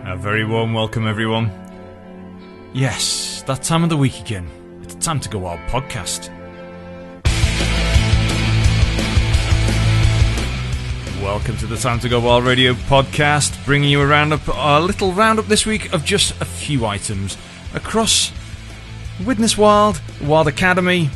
A very warm welcome, everyone. Yes, that time of the week again. It's a Time to Go Wild podcast. Welcome to the Time to Go Wild radio podcast, bringing you a little roundup this week of just a few items across Widnes Wild, the Wild Academy,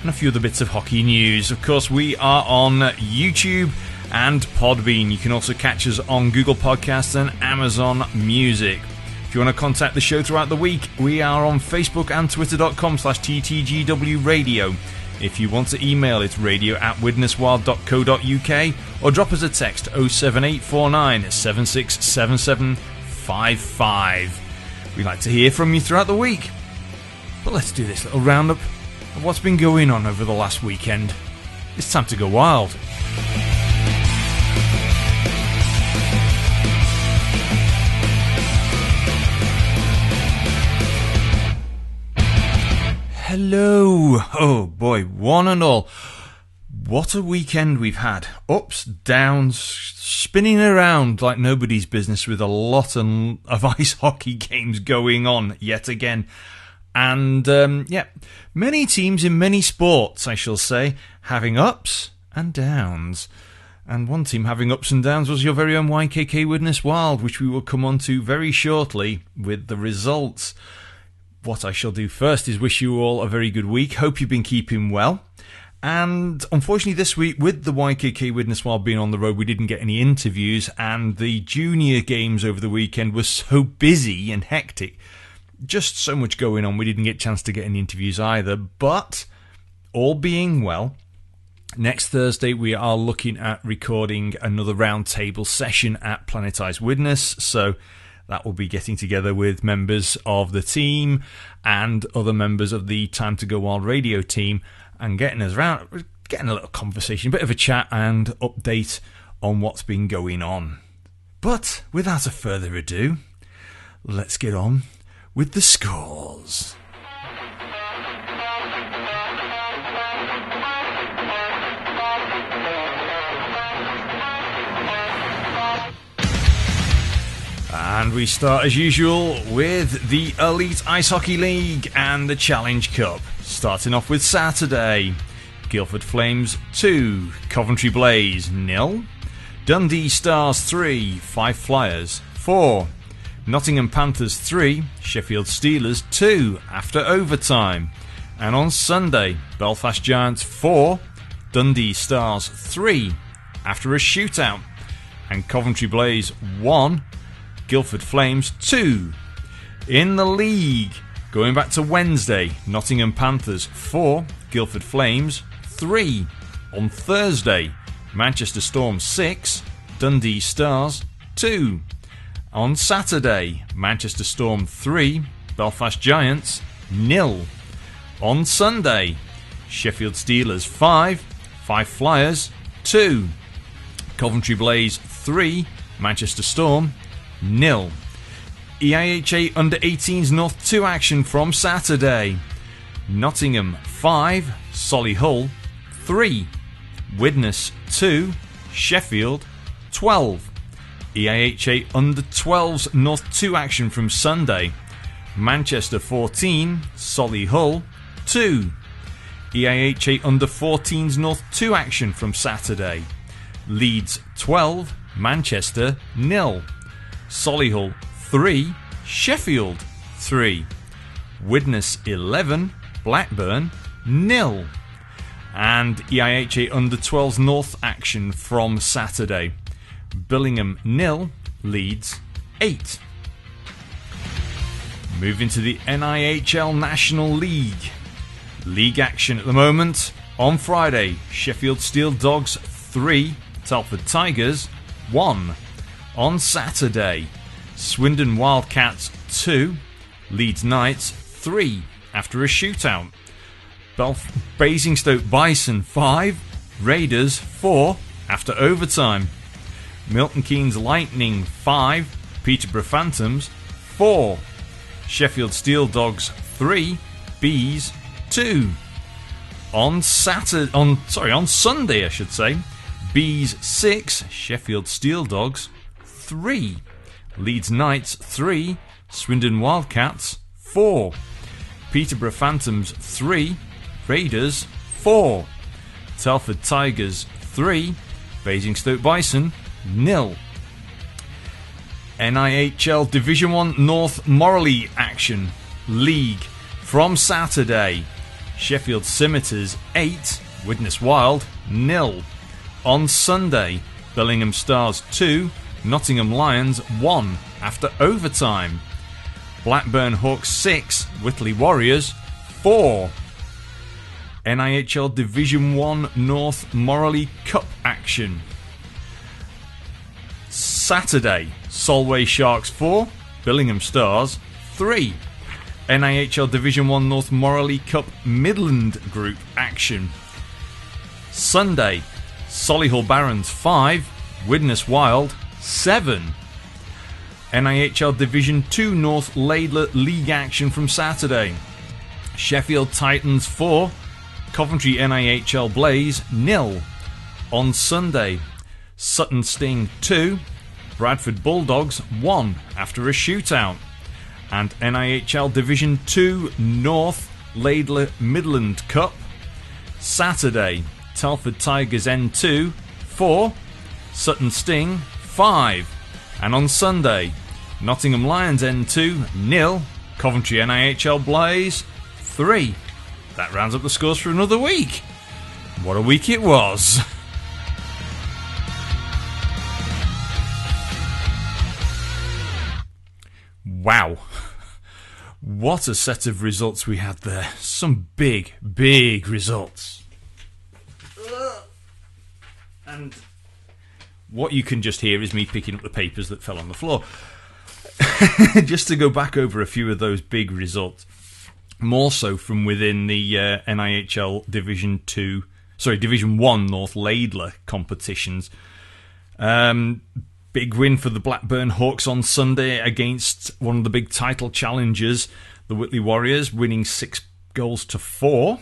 and a few other bits of hockey news. Of course, we are on YouTube and Podbean. You can also catch us on Google Podcasts and Amazon Music. If you want to contact the show throughout the week, we are on Facebook and Twitter.com/TTGW Radio. If you want to email, it's radio@widneswild.co.uk or drop us a text 07849 767755. We'd like to hear from you throughout the week. But let's do this little roundup of what's been going on over the last weekend. It's time to go wild. Hello! Oh boy, one and all. What a weekend we've had. Ups, downs, spinning around like nobody's business with a lot of ice hockey games going on yet again. And, many teams in many sports, I shall say, having ups and downs. And one team having ups and downs was your very own YKK Widnes Wild, which we will come on to very shortly with the results. What I shall do first is wish you all a very good week. Hope you've been keeping well. And unfortunately this week, with the YKK Widnes Wild being on the road, we didn't get any interviews, and the junior games over the weekend were so busy and hectic. Just so much going on, we didn't get a chance to get any interviews either. But all being well, next Thursday we are looking at recording another roundtable session at Planet Ice Widnes. So that will be getting together with members of the team and other members of the Time to Go Wild radio team and getting us around, getting a little conversation, a bit of a chat and update on what's been going on. But without a further ado, let's get on with the scores. And we start as usual with the Elite Ice Hockey League and the Challenge Cup. Starting off with Saturday. Guildford Flames 2, Coventry Blaze 0, Dundee Stars 3, Fife Flyers 4, Nottingham Panthers 3, Sheffield Steelers 2 after overtime. And on Sunday, Belfast Giants 4, Dundee Stars 3 after a shootout. And Coventry Blaze 1, Guildford Flames 2. In the league, going back to Wednesday, Nottingham Panthers 4, Guildford Flames 3. On Thursday, Manchester Storm 6, Dundee Stars 2. On Saturday, Manchester Storm 3, Belfast Giants 0. On Sunday, Sheffield Steelers 5, Fife Flyers 2. Coventry Blaze 3, Manchester Storm 0. EIHA Under-18s North 2 action from Saturday. Nottingham 5, Solihull 3. Widnes 2, Sheffield 12. EIHA Under-12s North 2 action from Sunday. Manchester 14, Solihull 2. EIHA Under-14s North 2 action from Saturday. Leeds 12, Manchester 0. Solihull 3, Sheffield 3. Widnes 11, Blackburn 0. And EIHA Under-12s North action from Saturday. Billingham 0, Leeds 8. Moving to the NIHL National League. League action at the moment. On Friday, Sheffield Steel Dogs 3, Telford Tigers 1. On Saturday, Swindon Wildcats 2, Leeds Knights 3 after a shootout. Basingstoke Bison 5, Raiders 4 after overtime. Milton Keynes Lightning 5, Peterborough Phantoms 4. Sheffield Steel Dogs 3, Bees 2. On Sunday, I should say, Bees 6, Sheffield Steel Dogs 3. Leeds Knights 3, Swindon Wildcats 4, Peterborough Phantoms 3, Raiders 4, Telford Tigers 3, Basingstoke Bison 0. NIHL Division 1 North Morley action. League from Saturday. Sheffield Scimitars 8, Widnes Wild 0. On Sunday, Billingham Stars 2, Nottingham Lions 1 after overtime. Blackburn Hawks 6, Whitley Warriors 4. NIHL Division 1 North Morley Cup action. Saturday, Solway Sharks 4, Billingham Stars 3. NIHL Division 1 North Morley Cup Midland Group action. Sunday, Solihull Barons 5, Widnes Wild 7. NIHL Division 2 North Laidler League action from Saturday. Sheffield Titans 4, Coventry NIHL Blaze 0. On Sunday, Sutton Sting 2, Bradford Bulldogs 1 after a shootout. And NIHL Division 2 North Laidler Midland Cup. Saturday, Telford Tigers N2 4, Sutton Sting 5. And on Sunday, Nottingham Lions N2 0, Coventry NIHL Blaze 3. That rounds up the scores for another week. What a week it was. Wow. What a set of results we had there. Some big, big results. And what you can just hear is me picking up the papers that fell on the floor. Just to go back over a few of those big results. More so from within the NIHL Division 1 North Laidler competitions. Big win for the Blackburn Hawks on Sunday against one of the big title challengers, the Whitley Warriors, winning 6-4.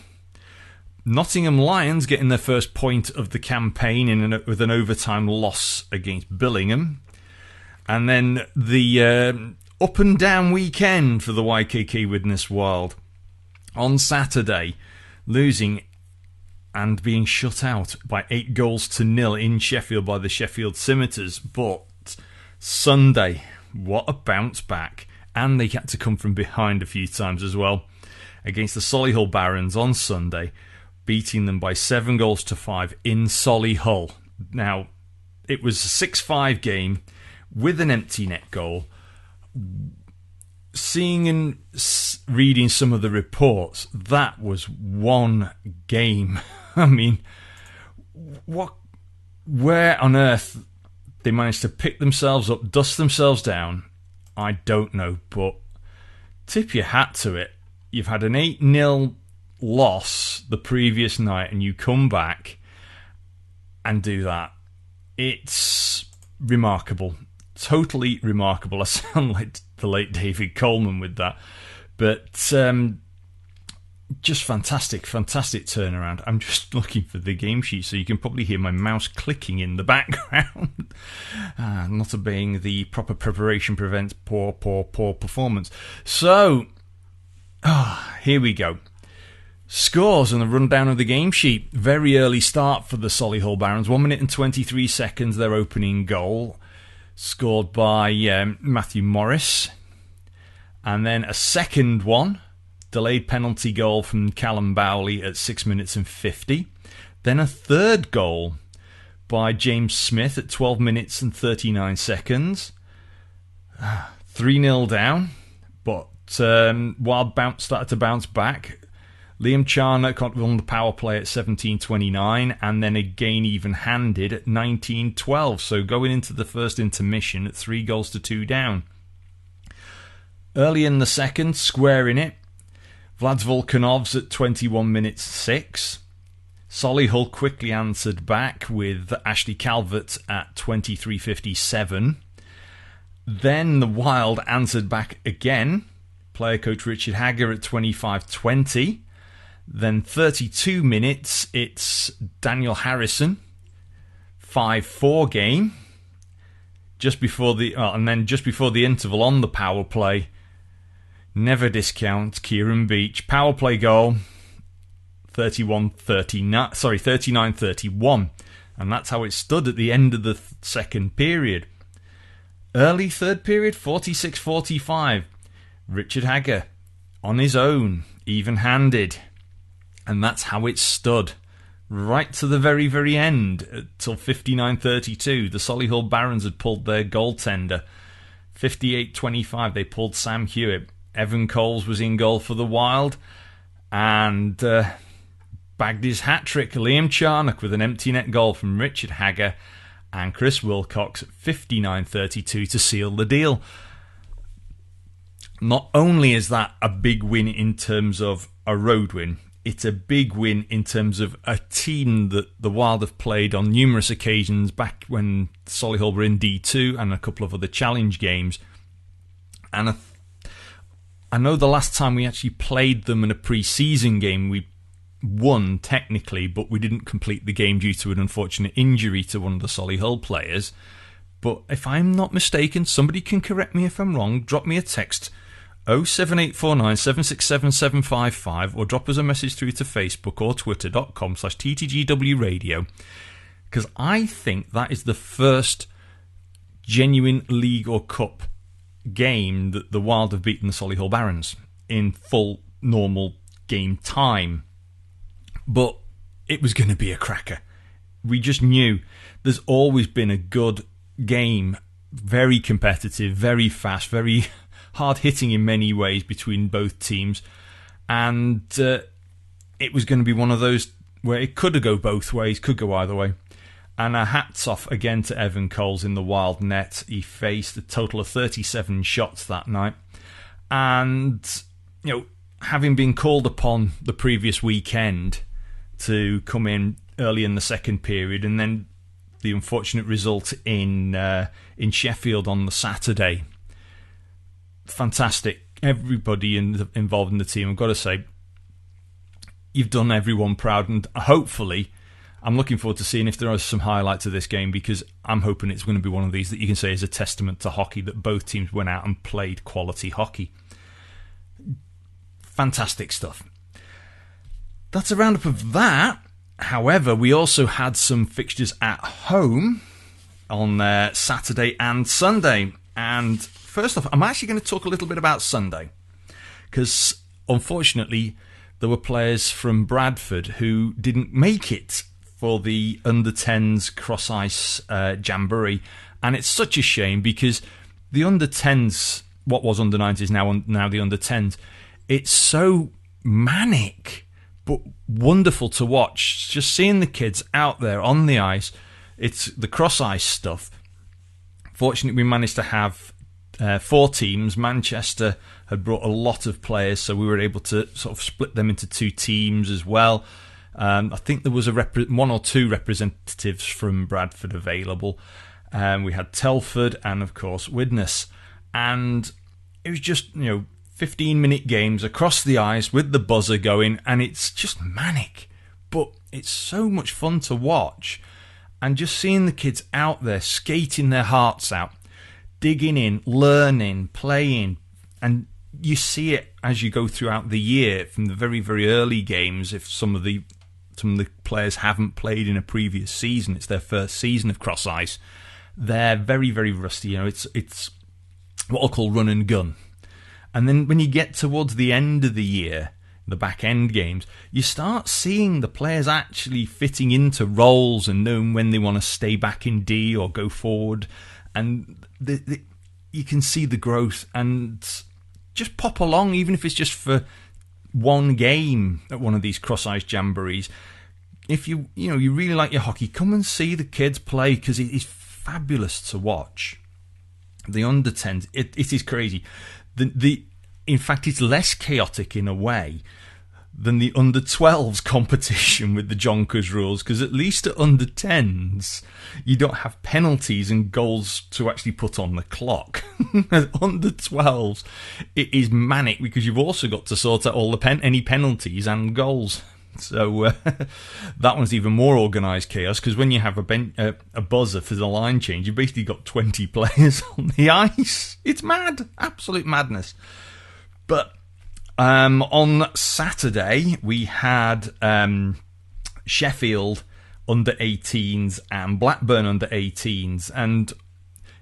Nottingham Lions getting their first point of the campaign with an overtime loss against Billingham. And then the up and down weekend for the YKK Widnes Wild. On Saturday, losing and being shut out by 8-0 in Sheffield by the Sheffield Scimitars. But Sunday, what a bounce back. And they had to come from behind a few times as well. Against the Solihull Barons on Sunday, beating them by 7-5 in Solihull. Now, it was a 6-5 game with an empty net goal. Seeing and reading some of the reports, that was one game. I mean, where on earth they managed to pick themselves up, dust themselves down, I don't know, but tip your hat to it. You've had an 8-0 loss the previous night and you come back and do that. It's remarkable. Totally remarkable. I sound like the late David Coleman with that. But just fantastic turnaround. I'm just looking for the game sheet, so you can probably hear my mouse clicking in the background. Not obeying the proper preparation prevents poor performance. So, here we go. Scores and the rundown of the game sheet. Very early start for the Solihull Barons. 1 minute and 23 seconds, their opening goal. Scored by Matthew Morris. And then a second one. Delayed penalty goal from Callum Bowley at 6 minutes and 50. Then a third goal by James Smith at 12 minutes and 39 seconds. 3-0 down. But Wild started to bounce back. Liam Charnock on the power play at 17:29, and then again even-handed at 19:12. So going into the first intermission at 3-2 down. Early in the second, squaring it, Vlad's Volkanovs at 21 minutes 6. Solihull quickly answered back with Ashley Calvert at 23:57. Then the Wild answered back again. Player coach Richard Hagger at 25:20. Then 32 minutes, it's Daniel Harrison. 5-4 game. just before the interval on the power play. Never discount Kieran Beach. Power play goal, 39-31. And that's how it stood at the end of the second period. Early third period, 46-45. Richard Hagger on his own, even-handed. And that's how it stood. Right to the very, very end, till 59-32. The Solihull Barons had pulled their goaltender. 58-25, they pulled Sam Hewitt. Evan Coles was in goal for the Wild. And bagged his hat-trick. Liam Charnock with an empty net goal from Richard Hagger. And Chris Wilcox at 59-32 to seal the deal. Not only is that a big win in terms of a road win, it's a big win in terms of a team that the Wild have played on numerous occasions back when Solihull were in D2 and a couple of other challenge games. And I know the last time we actually played them in a pre-season game, we won technically, but we didn't complete the game due to an unfortunate injury to one of the Solihull players. But if I'm not mistaken, somebody can correct me if I'm wrong, drop me a text 07849 767 755 or drop us a message through to Facebook or twitter.com/TTGW radio, because I think that is the first genuine league or cup game that the Wild have beaten the Solihull Barons in full normal game time. But it was going to be a cracker. We just knew there's always been a good game, very competitive, very fast, very hard-hitting in many ways between both teams. And it was going to be one of those where it could go both ways, could go either way. And our hats off again to Evan Coles in the Wild net. He faced a total of 37 shots that night. And, having been called upon the previous weekend to come in early in the second period, and then the unfortunate result in Sheffield on the Saturday. Fantastic. Everybody involved in the team, I've got to say, you've done everyone proud, and hopefully I'm looking forward to seeing if there are some highlights of this game, because I'm hoping it's going to be one of these that you can say is a testament to hockey, that both teams went out and played quality hockey. Fantastic stuff. That's a roundup of that. However, we also had some fixtures at home on Saturday and Sunday. And first off, I'm actually going to talk a little bit about Sunday, because unfortunately there were players from Bradford who didn't make it for the under-10s cross-ice jamboree. And it's such a shame, because the under-10s, what was under-9s is now the under-10s, it's so manic but wonderful to watch. Just seeing the kids out there on the ice, it's the cross-ice stuff. Fortunately, we managed to have 4 teams. Manchester had brought a lot of players, so we were able to sort of split them into 2 teams as well. I think there was one or two representatives from Bradford available. We had Telford and, of course, Widnes. And it was just, 15-minute games across the ice with the buzzer going, and it's just manic. But it's so much fun to watch. And just seeing the kids out there skating their hearts out, digging in, learning, playing. And you see it as you go throughout the year from the very, very early games. If some of the players haven't played in a previous season, it's their first season of cross ice, they're very, very rusty. It's what I'll call run and gun. And then when you get towards the end of the year, the back end games, you start seeing the players actually fitting into roles and knowing when they want to stay back in D or go forward. And you can see the growth, and just pop along, even if it's just for one game at one of these cross-ice jamborees. If you really like your hockey, come and see the kids play, because it is fabulous to watch. The under-10s, it is crazy. In fact, it's less chaotic in a way than the under-12s competition with the Jonkers rules, because at least at under-10s, you don't have penalties and goals to actually put on the clock. At under-12s, it is manic, because you've also got to sort out all any penalties and goals. So that one's even more organised chaos, because when you have a buzzer for the line change, you've basically got 20 players on the ice. It's mad. Absolute madness. But on Saturday, we had Sheffield under 18s and Blackburn under 18s. And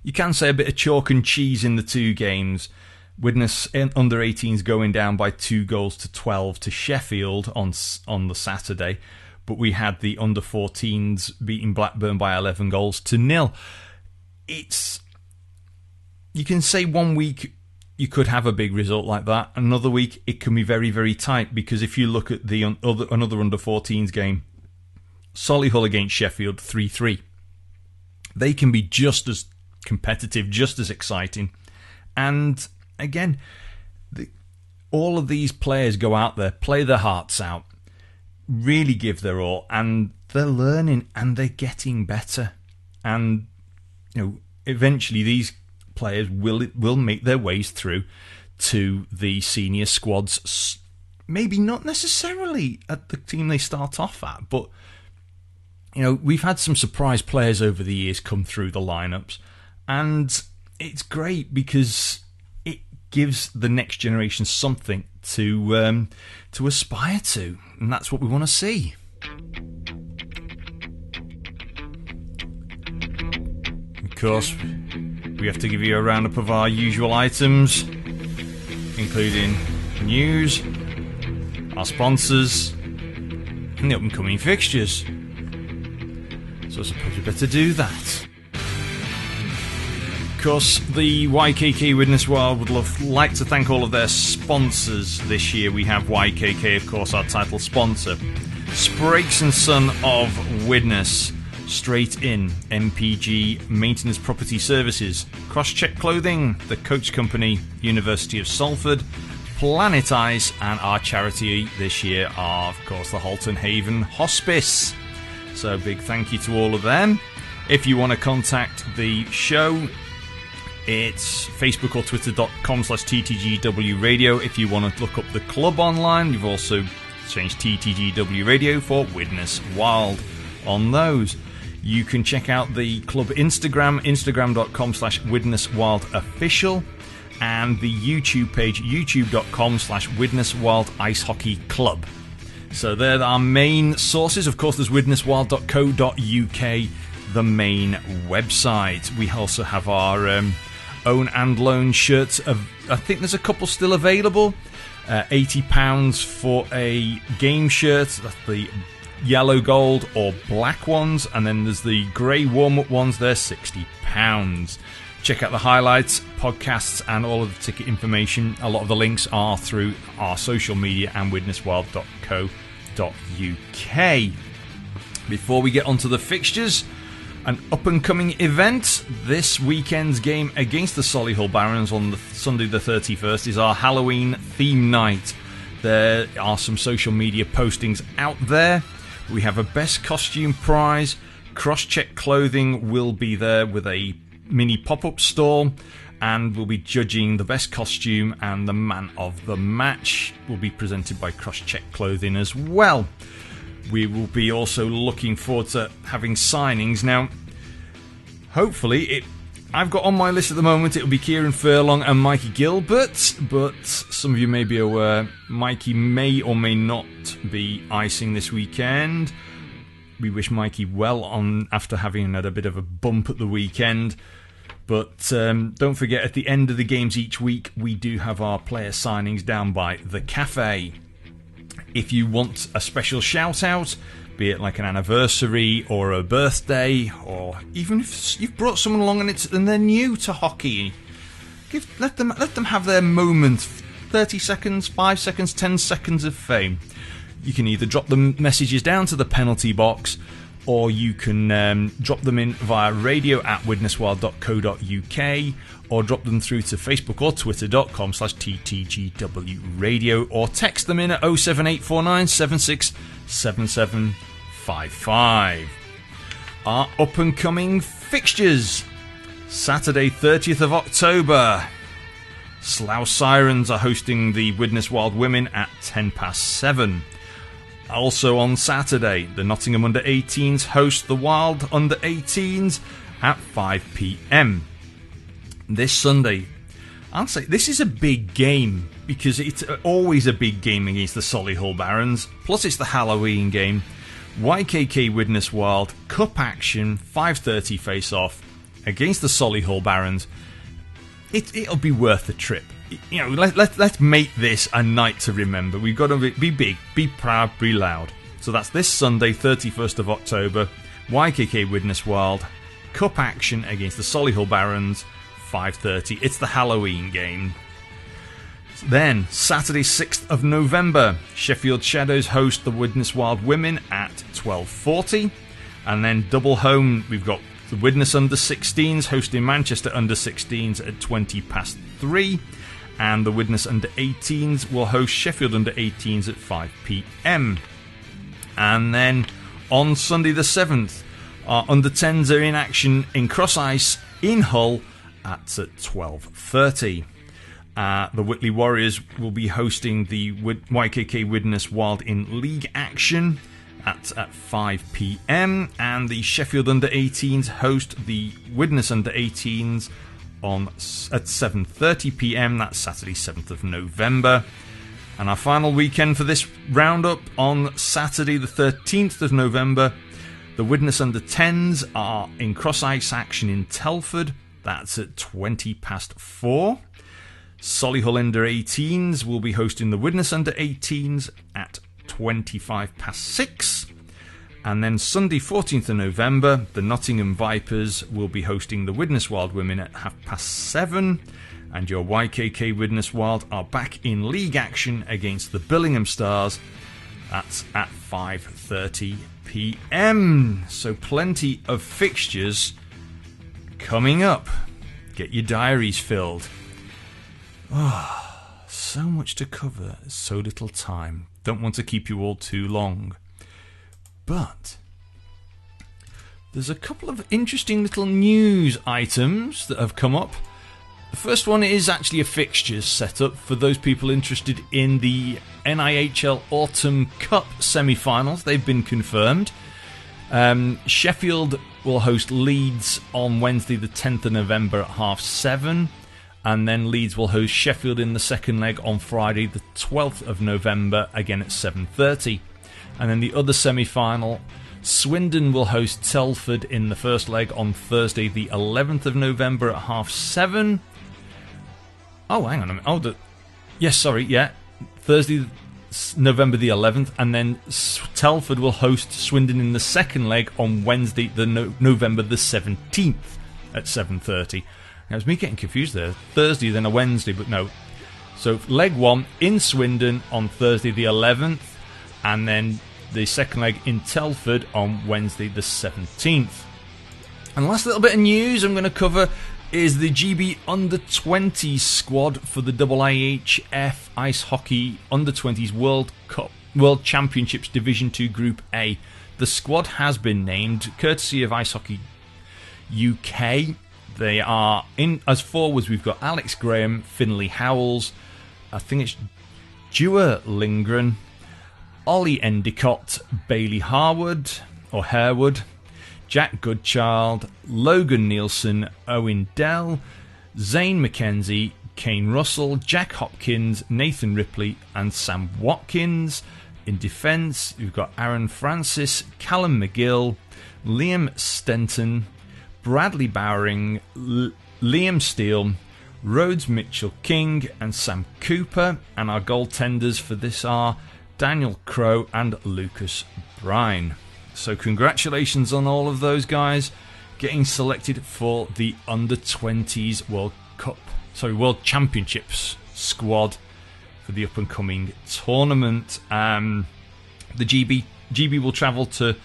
you can say a bit of chalk and cheese in the two games. Widnes under 18s going down by 2-12 to Sheffield on the Saturday, but we had the under 14s beating Blackburn by 11-0. You can say 1 week you could have a big result like that. Another week it can be very, very tight, because if you look at the another under 14s game, Solihull against Sheffield 3-3, they can be just as competitive, just as exciting, and again, all of these players go out there, play their hearts out, really give their all, and they're learning and they're getting better. And eventually these players will make their ways through to the senior squads. Maybe not necessarily at the team they start off at, but we've had some surprise players over the years come through the lineups, and it's great because gives the next generation something to aspire to, and that's what we want to see. Of course, we have to give you a roundup of our usual items, including news, our sponsors, and the up-and-coming fixtures. So I suppose we better do that. Of course, the YKK Widnes Wild would like to thank all of their sponsors this year. We have YKK, of course, our title sponsor. Sprakes & Son of Widnes, Straight In, MPG Maintenance Property Services, Crosscheck Clothing, The Coach Company, University of Salford, Planet Ice, and our charity this year are, of course, the Halton Haven Hospice. So big thank you to all of them. If you want to contact the show, it's Facebook or Twitter.com/TTGW Radio. If you want to look up the club online, we've also changed TTGW Radio for Widnes Wild on those. You can check out the club Instagram, Instagram.com/WidnesWildOfficial, and the YouTube page, YouTube.com/WidnesWild Ice Hockey Club. So they're our main sources. Of course, there's widneswild.co.uk, the main website. We also have our own and loan shirts. I think there's a couple still available. £80 for a game shirt. That's the yellow, gold, or black ones. And then there's the grey warm-up ones. They're £60. Check out the highlights, podcasts, and all of the ticket information. A lot of the links are through our social media and widneswild.co.uk. Before we get onto the fixtures, an up-and-coming event. This weekend's game against the Solihull Barons on Sunday the 31st is our Halloween theme night. There are some social media postings out there. We have a best costume prize. Crosscheck Clothing will be there with a mini pop-up stall, and we'll be judging the best costume, and the man of the match will be presented by Crosscheck Clothing as well. We will be also looking forward to having signings. Now, hopefully, I've got on my list at the moment, it'll be Kieran Furlong and Mikey Gilbert, but some of you may be aware, Mikey may or may not be icing this weekend. We wish Mikey well on after having had a bit of a bump at the weekend. But don't forget, at the end of the games each week, we do have our player signings down by the cafe. If you want a special shout out, be it like an anniversary or a birthday, or even if you've brought someone along and they're new to hockey, let them have their moment. 30 seconds, 5 seconds, 10 seconds of fame. You can either drop them messages down to the penalty box, or you can drop them in via radio@widneswild.co.uk, or drop them through to Facebook or Twitter.com/TTGW Radio, or text them in at 07849 767755. Our up-and-coming fixtures. Saturday 30th of October. Slough Sirens are hosting the Widnes Wild Women at 7:10. Also on Saturday, the Nottingham Under-18s host the Wild Under-18s at 5 p.m. This Sunday, I'd say this is a big game because it's always a big game against the Solihull Barons. Plus, it's the Halloween game. YKK Widnes Wild Cup action, 5:30 face-off against the Solihull Barons. It'll be worth the trip. You know, let's make this a night to remember. We've got to be big, be proud, be loud. So that's this Sunday, 31st of October. YKK Widnes Wild Cup action against the Solihull Barons, 5:30. It's the Halloween game. Then, Saturday 6th of November, Sheffield Shadows host the Widnes Wild Women at 12:40. And then double home, we've got the Widnes Under-16s hosting Manchester Under-16s at 3:20. And the Widnes Under-18s will host Sheffield Under-18s at 5 p.m. And then on Sunday the 7th, our Under-10s are in action in Cross Ice in Hull at 12:30. The Whitley Warriors will be hosting the YKK Widnes Wild in league action at 5 p.m. And the Sheffield Under-18s host the Widnes Under-18s at 7:30 p.m. That's Saturday 7th of November. And our final weekend for this roundup on Saturday the 13th of November, the Widnes Under-10s are in cross ice action in Telford. That's at 4:20. Solihull Under-18s will be hosting the Widnes Under-18s at 6:25. And then Sunday 14th of November, the Nottingham Vipers will be hosting the Widnes Wild Women at 7:30. And your YKK Widnes Wild are back in league action against the Billingham Stars. That's at 5:30 p.m. So plenty of fixtures coming up. Get your diaries filled. So much to cover, so little time. Don't want to keep you all too long. But there's a couple of interesting little news items that have come up. The first one is actually a fixtures setup for those people interested in the NIHL Autumn Cup semi-finals. They've been confirmed. Sheffield will host Leeds on Wednesday the 10th of November at 7:30. And then Leeds will host Sheffield in the second leg on Friday the 12th of November, again at 7:30. And then the other semi-final, Swindon will host Telford in the first leg on Thursday the 11th of November at 7:30. Oh, hang on a minute. Thursday, November the 11th. And then Telford will host Swindon in the second leg on Wednesday, November the 17th at 7:30. Now, it was me getting confused there. Thursday, then a Wednesday, but no. So, leg one in Swindon on Thursday the 11th, and then the second leg in Telford on Wednesday the 17th. And the last little bit of news I'm going to cover is the GB Under-20s squad for the IIHF Ice Hockey Under-20s World Championships Division 2 Group A. The squad has been named, courtesy of Ice Hockey UK. They are in as forwards. We've got Alex Graham, Finlay Howells, I think it's Dewar Lindgren, Ollie Endicott, Bailey Harewood, Jack Goodchild, Logan Nielsen, Owen Dell, Zane McKenzie, Kane Russell, Jack Hopkins, Nathan Ripley, and Sam Watkins. In defence, we've got Aaron Francis, Callum McGill, Liam Stenton, Bradley Bowering, Liam Steele, Rhodes Mitchell-King, and Sam Cooper. And our goaltenders for this are Daniel Crowe and Lucas Brine. So congratulations on all of those guys getting selected for the Under-20s World Championships squad for the up-and-coming tournament. The GB will travel to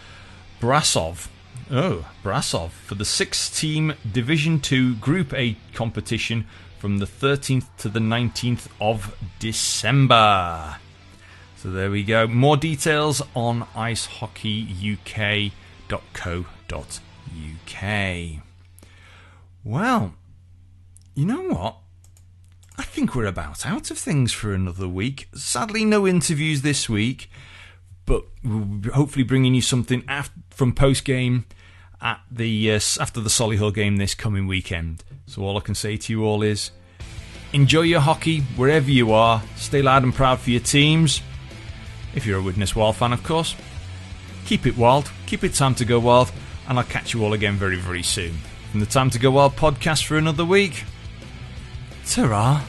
Brasov for the 6-team Division 2 Group A competition from the 13th to the 19th of December. So there we go. More details on icehockeyuk.co.uk. Well, you know what? I think we're about out of things for another week. Sadly, no interviews this week. but we'll be hopefully bringing you something from post-game at the after the Solihull game this coming weekend. So all I can say to you all is, enjoy your hockey wherever you are. Stay loud and proud for your teams. If you're a Widnes Wild fan, of course. Keep it wild. Keep it Time to Go Wild. And I'll catch you all again very, very soon. From the Time to Go Wild podcast for another week. Ta-ra.